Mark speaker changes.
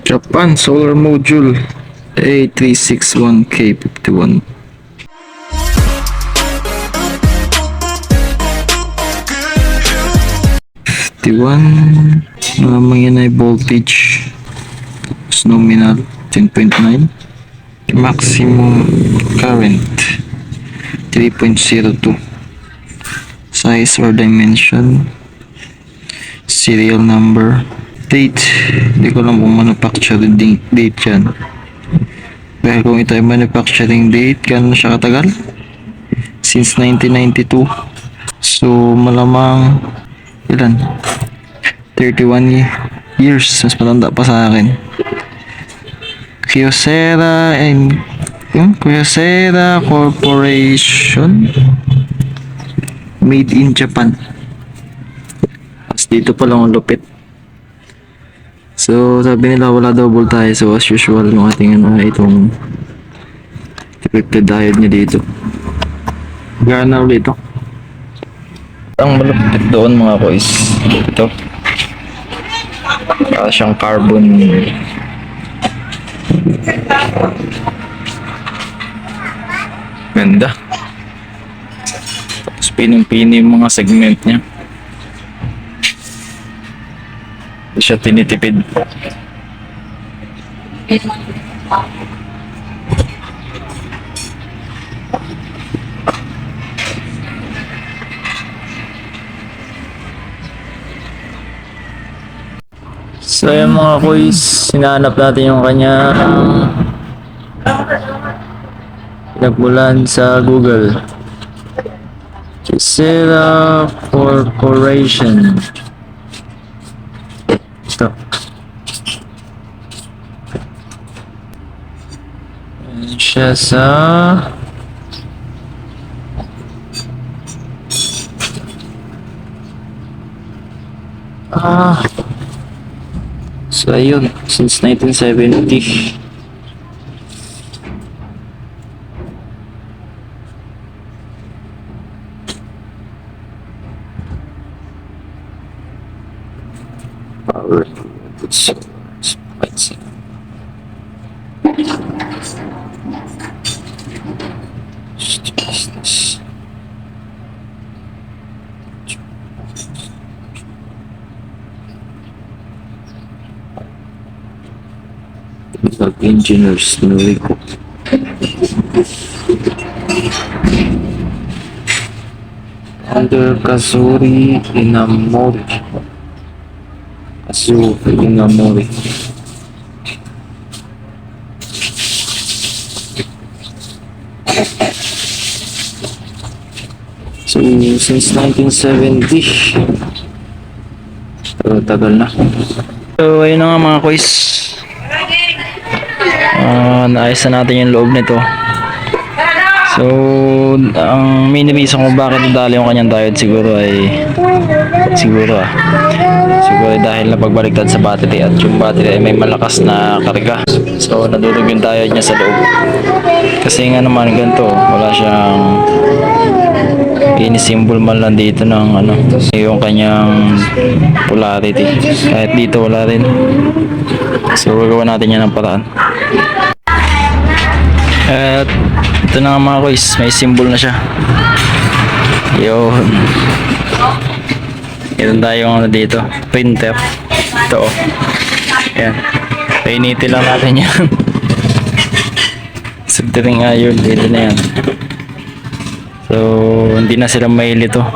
Speaker 1: Japan Solar Module A361K51. 51. Malamang yan ay voltage. Tapos nominal 10.9. Maximum current 3.02. Size or dimension. Serial number. Date. Hindi ko lang kung manufacturing date yan. Dahil kung ito ay manufacturing date, gano'n siya katagal? Since 1992. So, malamang ilan? 31 years. Mas matanda pa sa akin. Kyocera Corporation. Made in Japan. As dito pa lang ang lupit. So, sabi nila wala daw voltage. So, as usual, yung ating itong deflected diode niya dito. Gana ulit ito. Ang malupit doon mga boys. Ito. Para siyang carbon. Ganda. Tapos pining-pini yung mga segment niya. Hindi siya tinitipid. So yung mga kuys, hinahanap natin yung kanyang pinagmulan sa Google. Kyocera Corporation. Ito. Ayan siya sa so ayun, since 1970. Power lights. Engineers Noriko. Under Kazuri Inamori. So, since 1970. Tagal na. So, ayun na nga mga kuys. Naayos na natin yung loob nito. So, ang main reason kung bakit nadali yung kanyang diode siguro ay siguro dahil napagbaliktad sa battery at yung battery ay may malakas na karga. So, nadurog yung diode niya sa loob. Kasi nga naman ganito, wala siyang ini-symbol man lang dito ng yung kanyang polarity. Kahit dito wala rin. So, gagawa natin yan ng paraan. At ito na nga mga guys, may symbol na siya. Yun. Ito tayong dito, printer. Ito oh. Ayan. Painitin lang natin yan. Soldering iron, dito na yan. So, hindi na sila mailito.